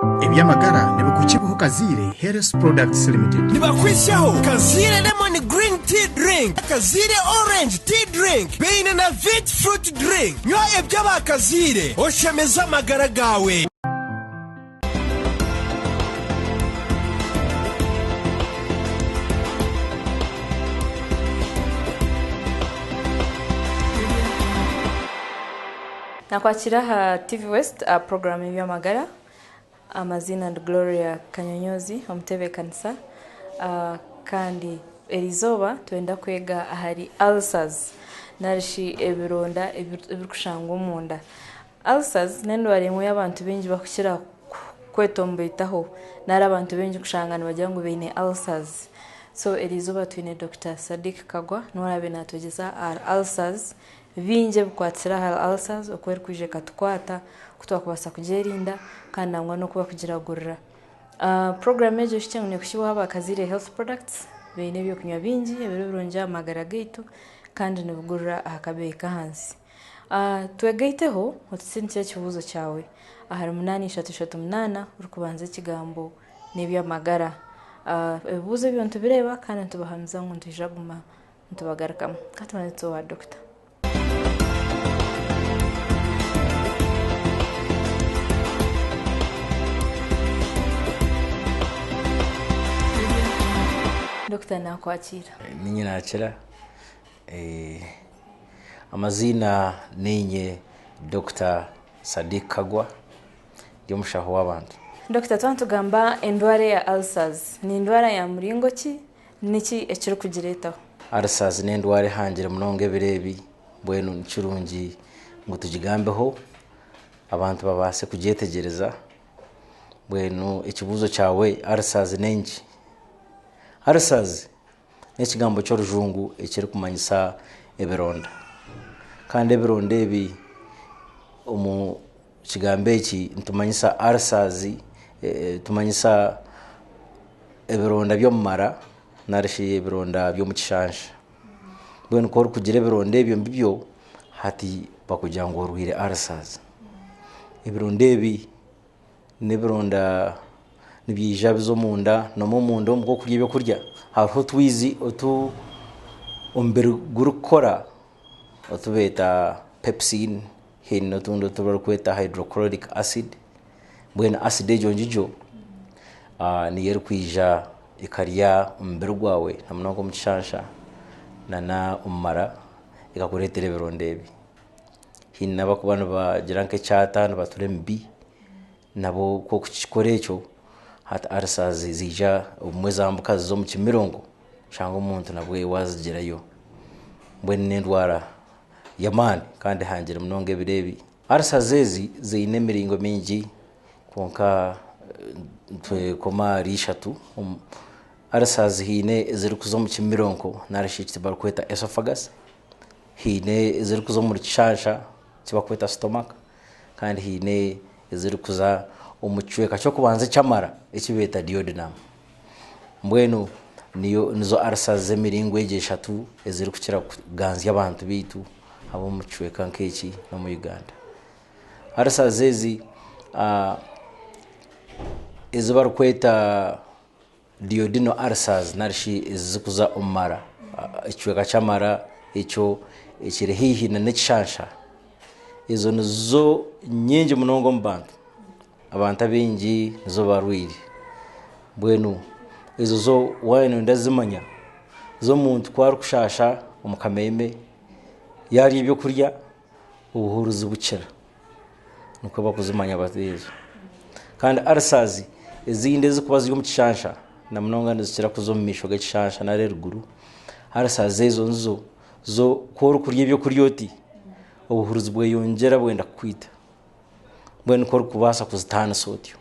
Eby'amagara ne kukibuho Kazire Health Products Limited. Nibakwishaho Kazire Lemon Green Tea Drink, Kazire Orange Tea Drink, Beine na Vit Fruit Drink. Nywa eby'aba Kazire oshemeza amagara gawe. Nakwakira ha TV West program Eby'amagara. Amazina Gloria Kanyonyozi omutebe kanisa kandi erizoba twenda kwega ahari ulcers narishi ebironda ebirikushanga omunda. Ulcers nendwara emwe y'abantu bengi bakukira kwetombeitaho nari abantu bengi kushanga nibagira ngo beine ulcers. So erizoba twine Dr. Sadik Kaggwa norabe natogeza ulcers binje bukwatira ahari ulcers okweri kuje katukwata kutwakubasa kugerinda kandi nangwa no kuba kugiragurira. Program ejo shitengune kushiboha bakazire health products beine byo kunywa bingi ebironja amagara gaitu kandi nibugurira akabeka hansi. Twegaiteho otusinze kibuzo cyawe ahari 8338 urikubanza ikigambo n'eby'amagara. Ebibuzo byo ntubireba kandi ntubahamiza ngo ntujaguma ntubagarukamo katwanitse wa doctor. Dr. nakwakira. Ninyi nakira. Amazina ninye Dr. Sadik Kaggwa ndi mushaho w'abantu. Dr. twantugamba endwara ya ulcers ni endwara ya muringo ki niki ekiri kugiretaho? Ulcers ni endwara hangire munonge birebi bwenu ncurungi ngo tugigambeho abantu babase kugyetegereza bwenu ikibuzo cyawe ulcers nengi. Ulcers ni ikigambo cy'orujungu ekiri kumanyisa ebironda kandi ebironda ebi omu kigambo eki ntumanyisa ulcers tumanyisa ebironda by'omumara narishi ebironda by'omukishansha bwenu ko kugira ebironda ebyo mbibyo hati bakugira ngo oruhire ulcers. Ebironda ebi n'ebironda nibyija bizo munda no munda omwo kurya ebyokurya hariho twizi otu ombere gurukora otubeta pepsin hin notundo tubarukweta hydrochloric acid bwena acid ejonjijo ni yerkwija ikarya ombere gwawe namunongo mukishansha na umara ikakuretera ebironda ebi hin nabakubana bagira nke cyata nabaturembi nabo ko kukikora ekyo hata ulcers zija umwezambuka zo mu kimirongo shanga umuntu nabwe wazigirayo mbwene n'endwara yamani kandi hangire munonge birebi. Ulcers zine miringo mingi konka koma rishatu. Ulcers hine ziri kuzo mu kimirongo narishiti barukweta esophagus, hine ziri kuzo mu kishansha kibakweta stomach kandi hine ziri kuza umuchweka cyo kubanza cyamara ekibeta duodenum. Mbwenu nizo ulcers zemiringo eshatu eziri kukira kuganzya abantu bitu abo muchweka nkeki no mu Uganda. Ulcers ezi barukweta duodenal ulcers narishi ezikuza omara ekibeka cyamara ekyo ekire hihi na nekishansha. Izo nizo nyingi munongo mbantu abantu bengi nizo barwiri bwenu izo zo wayino ndazimanya zo muntu kwari kushasha omukameme yari ibyo kurya ubuhuruzi bukira nuko bakuzimanya batezo kandi ulcers ezinde zikubaza mu kishansha na munonga ndizikira kuzo mu misho gakishansha na reruguru. Ulcers ezo zo kworo kurya ibyo kuryoti ubuhuruzi bwe yongera bwenda kwita bwenu ko kubasa kuzitana sotyo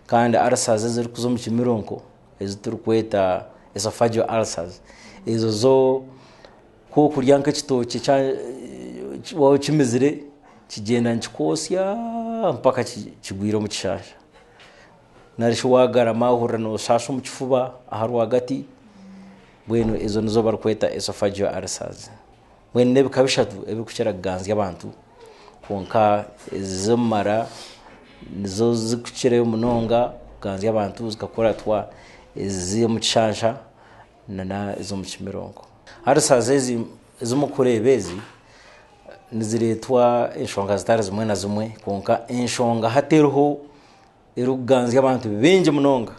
kandi ulcers ziri kuzo mu kimirongo eziturukweta esophageal ulcers ezo zo ko kurya nke kitoki wawe kimizire kigenda nkikosya mpaka kigwira mu kishasha narisho wagarama ahura no shasho mu kifuba aharu hagati bwenu ezo nizo barukweta esophageal ulcers. Bwenu nebikabishatu ebikukira ganzi abantu konka zimara nizo zikukireyo munonga ganzi abantu zikakora twa izi mu kishansha na izo mu kimirongo ulcers izo mu kurebezi niziretwa enshonga zitari zimwe na zimwe konka enshonga hateruho iruganzi abantu benje munonga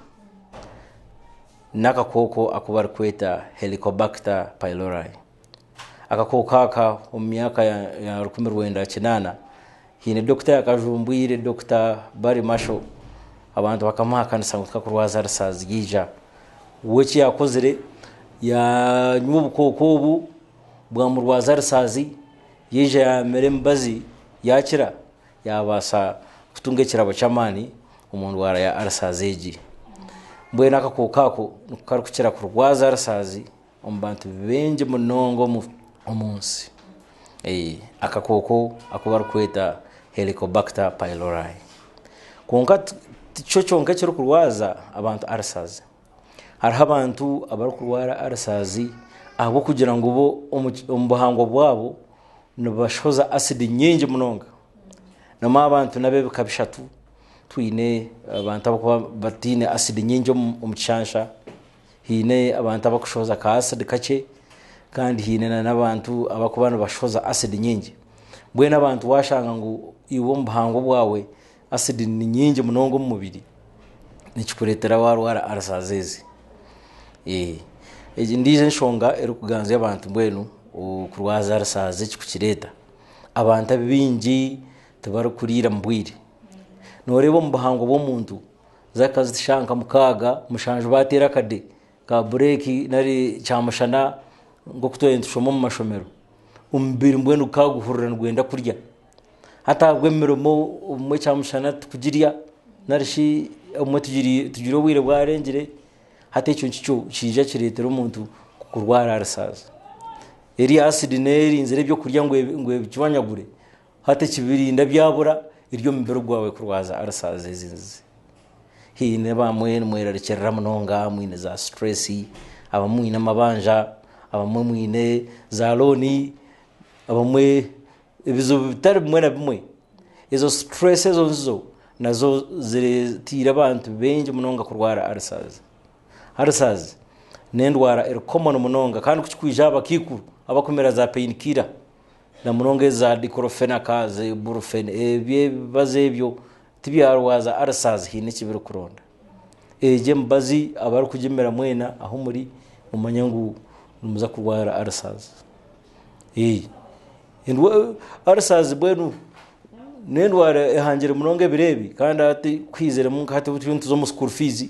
nakakoko akubar kweta Helicobacter pylori akakoko aka omyaka ya 19 hine Dr. Akajumbwire Dr. Bari Masho abantu bakamuha kanisa ngo twakurwaza ulcers yija woki yakozere ya nyubukoko ubu bwa murwaza ulcers yija ya merembazi yakira yabasa kutungekera abacamani umuntu wara ya ulcers eji mbwe nakakokako karukira kurwaza ulcers ombantu benje munongo omunsi akakoko akubar kweta Helicobacter pylori konka cyonka cyo kurwaza abantu ulcers hari abantu abarukurwara ulcers abo kugira ngo bo ombuhango bwabo nubashoza acid nyingi munonga nama abantu nabe kabishatu twine abantu abakuba batine acid nyingi omukishansha hine abantu abakushoza ka acid kake kandi hine n'abantu abakubana bashoza acid nyingi bwena abantu washanga ngo iwo mbuhango bwawe acid ni nyingi munongo mu mubiri nikikuretera warwara ulcers eji ndize nshonga erukuganza abantu mbwenu kurwaza ulcers kikukireta abantu bingi tabarukurira mbwire norebo mbuhango bw'omuntu zakazishanka mukaga mushanje batera kade ka break nari cyamushana ngo kutoyentushoma mu mashomero umbiri mbwenu kaguhurira ngwenda kurya hata bwemeromo umwe cyamushana tukugiriya narishi umwe tugire wire bwarengere hata icyo kije kiretera umuntu kurwara ulcers eri acid neri inzire byo kurya ngo bikibanyagure hata kibirinda byabura iryo mbero gwawe kurwaza ulcers izinzi hine bamwe mwerekerera munonga mwine za stress abamwine amabanja abamwe mwine za loni abamwe ibizo bitari bimwe na bimwe izo stress zo nazo ziretira abantu benje munonga kurwara ulcers nendwara common munonga kandi kukikwija abakikuru abakomera za painkiller na munonga za diclofenac za ibuprofen ebye bazebyo tibyarwaza ulcers hine kibiro kuronda eje mbazi abari kujimera mwena aho muri umanyangu numuza kurwara ulcers ulcers bwenu nendwara ehangire munonga birebi kandi ati kwizera munka hati butuntu zo mu school fees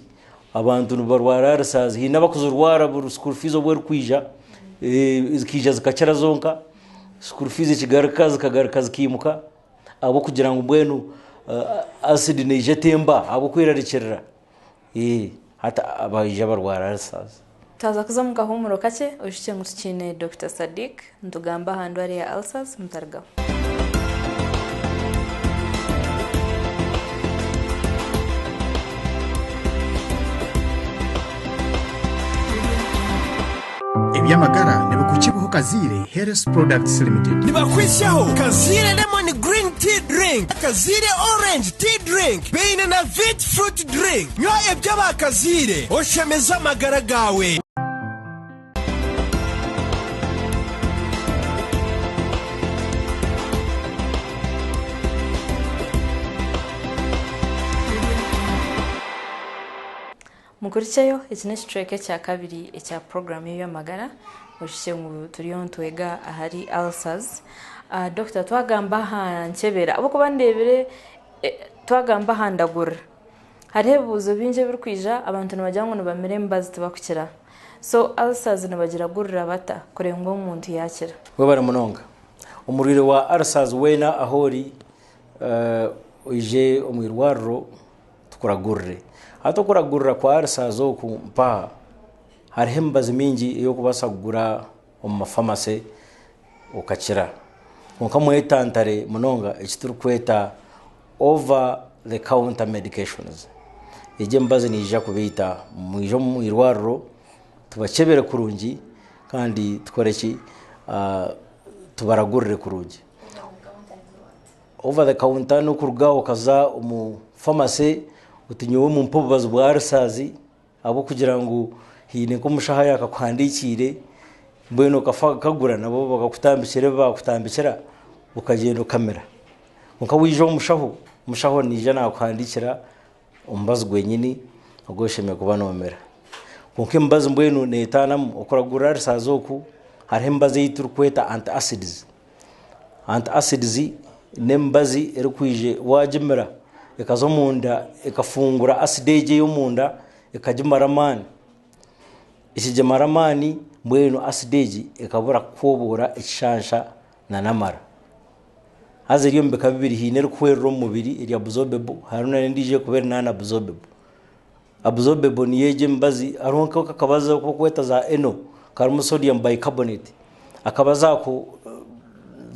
abantu barwara ulcers hine bakuzurwara buru school fees obwe kwija izikija zikachara zonka school fees kigarakaza kimuka abo kugira ngo bwenu acid nije temba abo kwirarikerera hata abayija barwara ulcers taza kuza mu gahumuro kake ushike ngo tukine Dr. Sadik ndugamba ahandwara ya ulcers mutarga Eby'amagara ne kukibuho kazire Health Products Limited nibakwishaho kazire lemon green tea drink kazire orange tea drink beine na vit fruit drink nywa eby'abakazire oshemeza amagara gawe mukurikiyeyo iki ni strike cya kabiri cya program y'amagara ushike ngo turiyo ntwega ahari ulcers Dr. twagamba hankebera abo kubandebere twagamba handagura harebuzo binje birukwija abantu nabajyango no bamere mbazi tubakukira so ulcers nabagira gurira bata kurengo umuntu yakira we bara munonga umuriro wa ulcers wena ahori uje umwirwaro tukuragurire hato kuragurira kwa ulcers zo kumpa hari hembazi mingi yo kubasa kugura mu pharmacy ukakira nko mwetantare munonga ikituru kweta over the counter medications ije mbazi nija kubita mwijo mu irwaro tubakebere kurungi kandi tukoreki tubaragurire kurungi over the counter no kurugaho kaza umu pharmacy utinyowe mu mpubazo bwa ulcers abo kugira ngo hine ko mushaha yakakwandikire mbweno kagura nabo bakutambikira ukagenda kamera ukawijo mushaho nije nakwandikira umbazo gwenyini ugosheme kuba nomera kunke mbazo mbweno netana ukoragura ulcers oku hari mbazo yiturukweta antacids nembazi erikwije wajimera ikazo munda ikafungura acidage yo munda ikajimara mani ikijimara mani mbweno acidage ikabura kubura ikishansha na namara haziriyo mbeka bibiri hinero kwero mubiri iri absorbable haruna ndije kubera nana absorbable ni yeje mbazi aronka kakabaza ko kweta za eno calcium sodium bicarbonate akabaza ko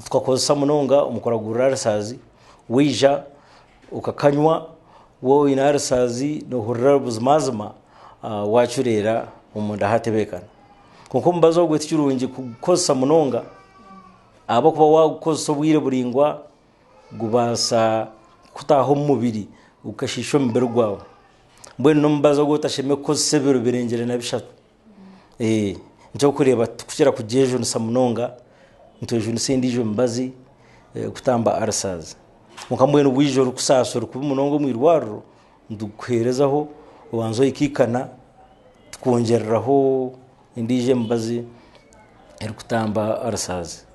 twakoza munonga umukoragura ulcers wija ukakanywa wo ina ulcers no hurra buzmazma wachurera umunda hatebekana kuko mbazo gwe tikirungi kukosa munonga abo kuba wakosa bwire buringwa gubasa kutaho mubiri ukashisho mbere gwawe mbwene no mbazo go tasheme ko sebero birengere na bishatu njo kureba tukira kujejo nsamunonga ntoje nsendijo mbazi kutamba ulcers mukamwene ubwijoro kusasura kuba munongo mwirwaro ndukwerezaho ubanzo ikikana twongereraho indije mbazi eri kutamba ulcers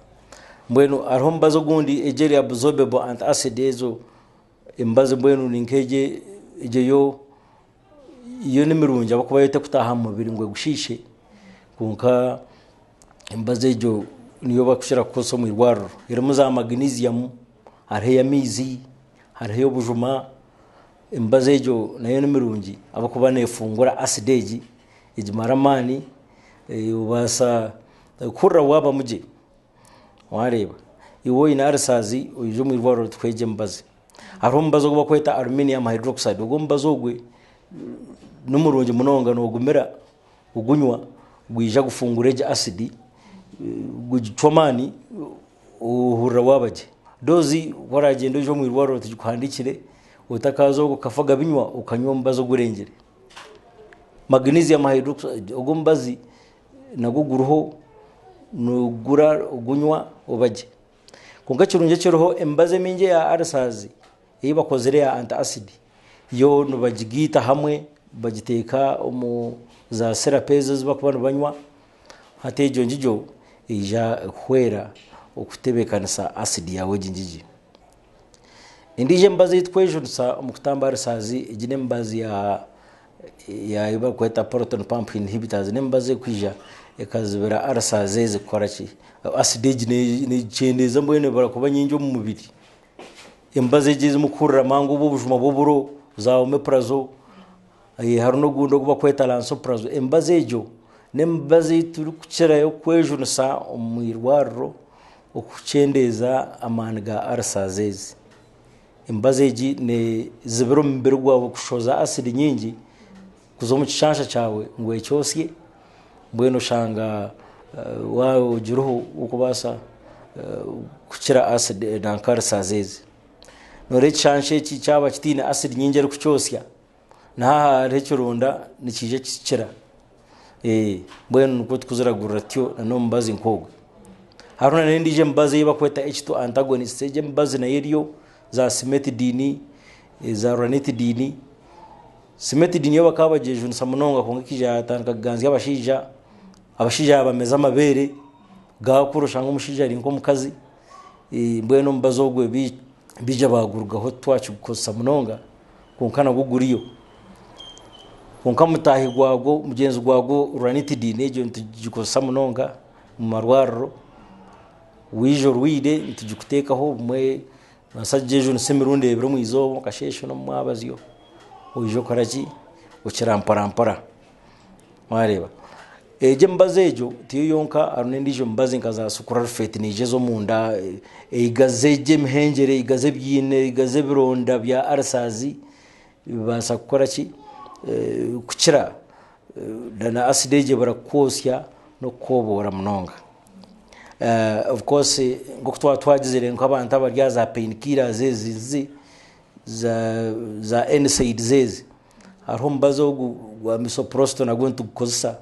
mbwenu arho mbazo gundi ejeri absorbable antacid ezo imbazi mbwenu ninkeje ejeyo iyo nimirunja bakuba yote kutaha mubiri ngwe gushishe kunka imbazi ejo niyo bakushira koso mwirwaro irimo za magnesium hariho yamizi hariho bujuma imbazi ejo nayo nimirunji abakuba nefungura acidage ijimaramani ubasa kurra waba muje wareba iwo ina ulcers ujo mwirwaro tweje mbazi hariho mbazo kuba kweta aluminium hydroxide ugo mbazo gwe numurunji munonga no gumera ugunywa gwija gufungureje acid gujomani uhura wabaje dozi waragenda ujo mwirwaro tukwandikire utakazo gukafaga binywa ukanywa mbazo gurengere magnesium hydroxide ugo mbazi naguguruho nugura ugunywa ubaje kunga kirunje kiroho embaze minje ya ulcers yiba kozere ya antacid yo nubagigita hamwe bagiteka za serapezes bakubana banywa hatejo njijo ija kwera okutebekanisa acid yawe jinjiji indije mbazi itkwejunsa umukutamba ulcers igine mbazi ya iba kweta proton pump inhibitors nembaze kwija ekazibera ulcers zikoraki acidage ne chendeza mbwene barakuba nyinjo mu mubiri embaze jize mukurra mangu bubujuma buburo za omeprazole haruno gundo kuba kweta lansoprazole embaze ejo nembaze turi kucera yo kwejunsa umwirwaro okuchendeza amaniga ulcers embaze ji ne zibero mbere gwa kushoza acid nyingi kuzo mu kishansha cyawe ngwe cyosye mbweno shanga wao juruho ukubasa kucira acid na ulcers no rechanshe cyaba kitine acid nyingi ari kucyosya na recurunda nikije kicira mbweno nuko tukuziragura tyo no mbazi nkogwe haruna nendije mbazi yibakweta H2 antagonist je mbazi na yeriyo za cimetidine za ranitidine cimetidine yo bakabajeje nsamunonga kongikija tanka ganzi abashija bameza amabere gakurusha nk'umushija ari nko mukazi mbweno mbazogwe bija bagurgaho twacu gukosa munonga kunkana guguriyo kunka mutahi gwago mugenzi gwago ranitidine je ntugikosa munonga mu marwaro wijo ruide ntugikutekaho mwe nasajeje nsemirunde ebiro mwizo kashesho no mwabaziyo ujo karaki ukiramparampara wareba eje mbazejo tiyo yonka arunendijo mbaze nkaza sukura fete nijezo munda igazeje mhengere igaze byine igaze bironda bya ulcers basa gukora ki kucira dana acidage barakosya no kobora munonga of course ngo twagizere ngo abantu abarya za painkillers zezi za NSAID zezi hariho mbazo gwa misoprosto na gwentu gukozesa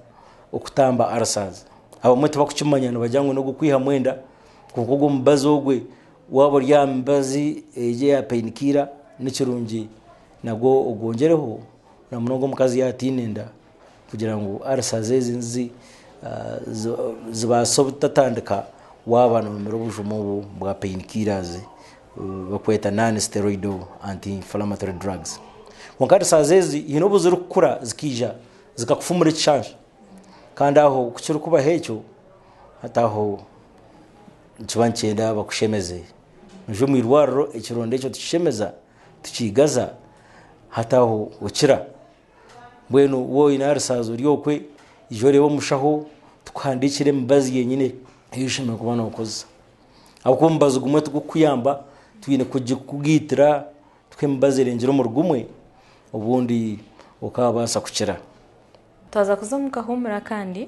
okutamba ulcers abamwe tubakukimanya nabajyango no gukwiha mwenda kuko go mbazo gwe wabo rya mbazi eje ya painkiller n'ikirungi nago ogongereho na munogo mukazi yatinenda kugira ngo ulcers zezi zibasobutatandika waba no numero bujumu bwa painkillers bakweta non-steroidal anti-inflammatory drugs wakati sazezi hinobuzo rukura zikija zikakufumura icyanja kandi aho kucyo kuba hecho hataho ntibancyenda bakushemeze nje mu irwaro ikironde cyo tushemeza tukigaza hataho ukira bwenu wo inarsazo ryokwe ijore bo mushaho tukandikire mbazi yenyine yishime kubana ukoza akumbaza gumwe tukuyamba twine kugitira twembaze rengero mu rugumwe ubundi ukabasa kukira twaza kuzamuka humura kandi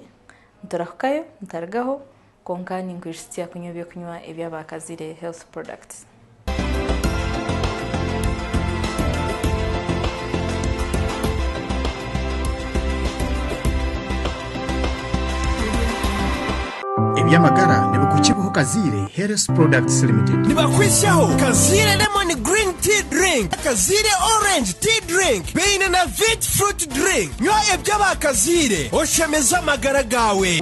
ntarakayo ntaragaho konkani ngwishitya kunyobye kunywa eby'abakazire health products Eby'amagara nebikukibuho kazire health products limited nibakwishaho kazire lemon green tea drink kazire orange tea drink beine na vit fruit drink nywa eby'abakazire oshemeza amagara gawe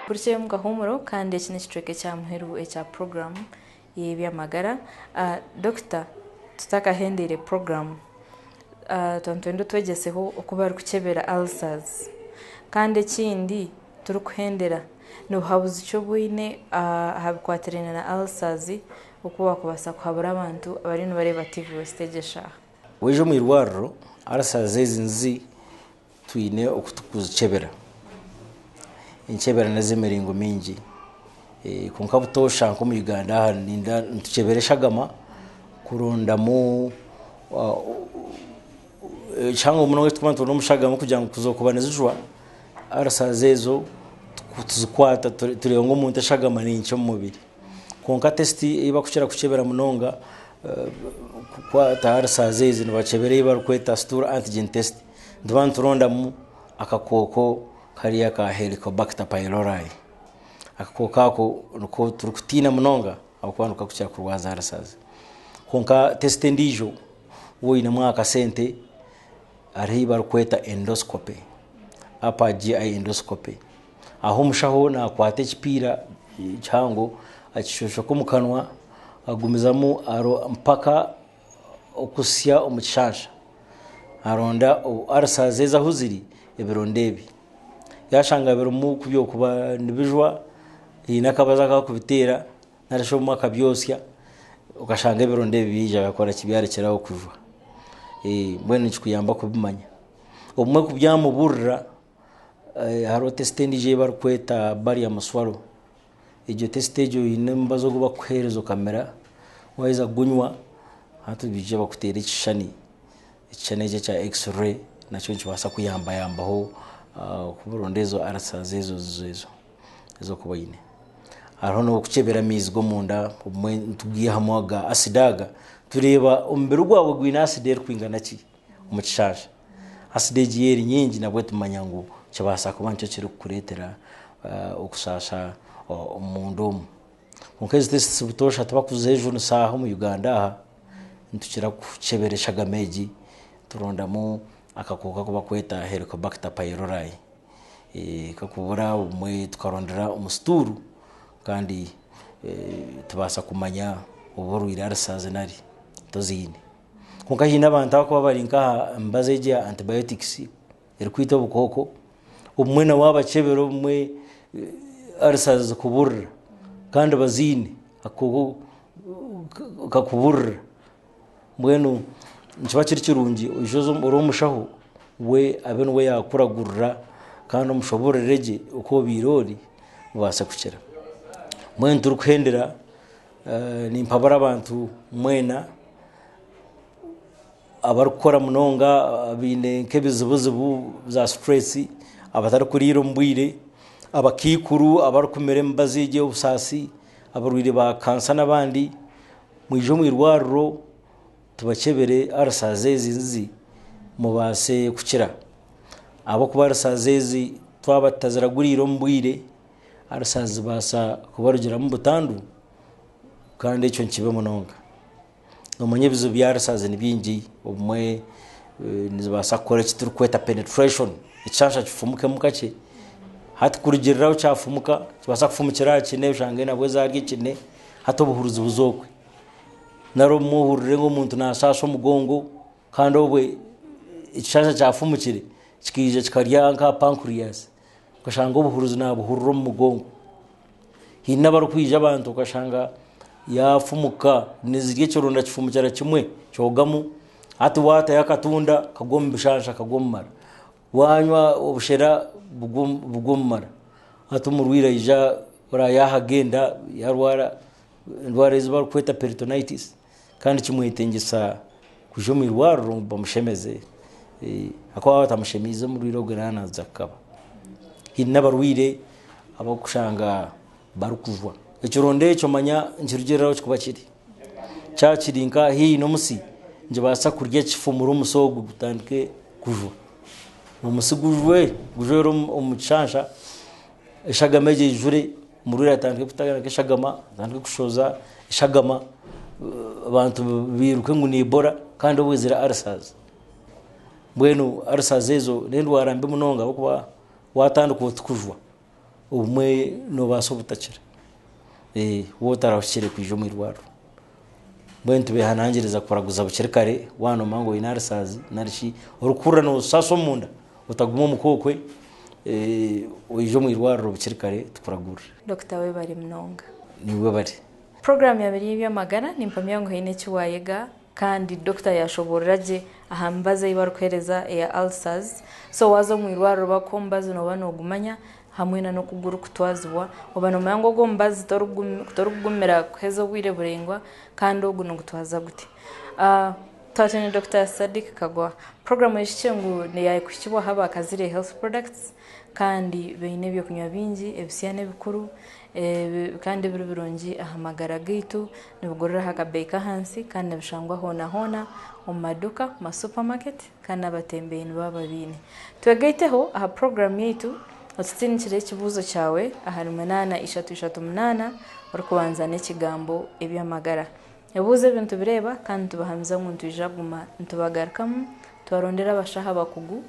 Kurche mugahumuro kandi ekine kitreke kya muheru echa program y'eby'amagara doctor tutakahendere program twantwendo twegeseho okuba ari kukebera ulcers kandi ekindi turi kuhendera no habuze icyo bwine habikwatirana na ulcers okuba kubasa kuhabura abantu abari no bareba TV West sha weje mu irwaro ulcers zezinzi twine okutukuzikebera inchebera nazemeringo mingi kunkabutosha nko mu Uganda ninda ntukeberesha gama kuronda mu chango muno wetumanto no mushagama kugira ngo kuzokubanezujwa arasazezo tuzikwata tureyongo mu ntashagama n'incho mu mubiri konka testi iba kuchera kuchebera munonga kwata arasazezi nibachebere iba rukweta stura antigen test ndwantu ronda mu akakoko kariya ka Helicobacter pylori akakokako nuko turukutina munonga akwanuka kuchira kurwaza arasaze konka test ndijo wo ina mwaka sente ariba rukweta endoscopy apa GI endoscopy aho mushaho na kwate kipira cyango akishosho ko mukanwa agumizamo aro mpaka okusya omuchasha aronda arasazeza huziri ebirondebi yashanga birumu kubyo kuba nibijwa inakabaza ka kubitera narasho mu akabyosya ukashanga ebirondebi bija gakora kibyarekeraho kujwa mbwene nikuyamba kubimanya umwe kubyamuburira haro testendi je barkweta bari amaswaro ijo testejo inembazo kuba kuherezo kamera waiza gunywa hatu bije bakutera ikishani je cha x-ray nacho nchibasa kuyambaho kuburondezo arasazezo zo kubayine haro no kuchebera mizgo munda umwe tugiye hamwaga asidaga tureba umbere rwabo gwina asidere kwingana ki umucishaje asideji yeri nyingi nabwo tumanyango cyabasa kubancho kiri kuretera okusasha umundu munkeze test butosha tabakuzejo n'saha mu Uganda aha ntukira kuceberesha gameji turondamo akakoka kuba kweta Helicobacter pylori kakubura umwe tukarondera umusturu kandi tubasa kumanya uburwira arasaze nari tozine konka hina abantu akwa barinka mbazeje antibiotics erikwita bukoko umwe na wabacebero umwe arasaze kuburra kandi bazine akoko kakubura mbwenu nchibakiri kirungi ujozo uromushaho we abeno we yakuragurra kandi umushoborereje uko birori basa kukira mwen turukhendera nimpabara abantu mwena abarukora munonga bine nkebizibuzibu za stress abatari kurira mbwire abakikuru abarukumere mbazije ubusasi abarwire ba kansa nabandi mwijo mwirwarro tubakebere arsazezi mubase kukira abo kuba arsazezi twabatazira guriro mbwire arsazi basa kubarugira mu butandu kandi icyo nkibe munonga umunyebizo byarasaze nibingi umwe nizibasa kora kituru kweta penetration icyasha kifumuke mukake hati kurugiriraho cyafumuka kibasa kufumukira kine ushange nabwe zarye kine hato buhuruzi buzokwe naro muhurire ngo umuntu nasasho mugongo kandi obwe icyasha cyafumukire kikije kikarya nka pancreas ukashanga ubuhuruzi nabuhururo mu mugongo hina barukwije abantu ukashanga yafumuka nizirye cyoronda kifumukira kimwe cyogamu hati wata yakatunda kagomba bishasha kagommara wanywa ubushera bugommara hati umurwira ija ora yahagenda yarwara ndwara ziba kweta peritonitis kandi kimwitengisa kujo mirwaro bamushemeze akwa batamushemize murwira ogana zakaba hina barwire abakushanga barukuvwa ekironde cyo manya njirugeraho kikuba kiri cyakirinka hi no musi nje basa kurya kifumura umusogo gutandike kujwa umusigujwe gujero umucansha ishagameje jure murura atandike kutagana kishagama atandike kushoza ishagama abantu biruke ngo nibora kandi obwizira arsaza bwenu arsazezo nendwara mbe munonga kuba watanduka utukujwa umwe no baso butakira wotarashire kwijo mwirwaro bwentu behanangiriza kuraguza bukerekare wano mango inarsazi narishi urukura no saso munda utaguma mukokwe ijo mwirwaro bukerekare tukuragura Dr. Webari Mnonga niwe bari program ya biri eby'amagara nimpamya ngo hine kiwayega kandi Dr. yashoboreraje ahambaze ibarukhereza ya ulcers so wazo mwirwaro bakombaze no banogumanya hamwe no kuguru kutwazwa obano mango gombazi torugumira kuheza bwire burengwa kandi ogu no gutwaza gute tatene Dr. Sadik Kaggwa program yishengu ne yakwishyibwa haba akazire health products kandi beine byo kunywa bingi ebisiyane bikuru kandi biri birongi ahamagara gitu nibugorera hakabeka hansi kandi nabishangwa hona mu maduka ma supermarket kandi abatembeye baba bine twegeiteho aha program yitu Otsinchire kibuzo cyawe ahari 8338 urikubanza n'ikigambo eby'amagara yabuze ibintu bireba kandi tubahamza ngo ntujaguma ntubagarkamu twarondera abashaha bakugu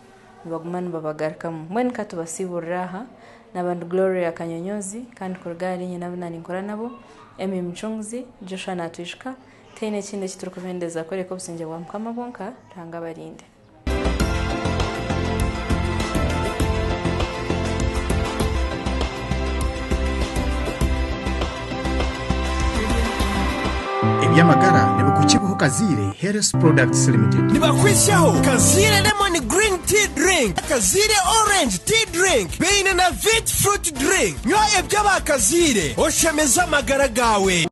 bagumana babagarkamu mwen katubasiburiraha n'abantu Gloria Kanyonyozi kandi kurugari nyina nani nkora nabo Mchungzi Joshua natwishka tene kinde kiturukubendeza koreko businge wa mukama bonka tanga barinde Eby'amagara nibukukibuho kazire Health Products Limited nibakwishaho kazire lemon green tea drink kazire orange tea drink beine na vit fruit drink nywa eby'abakazire oshemeza amagara gawe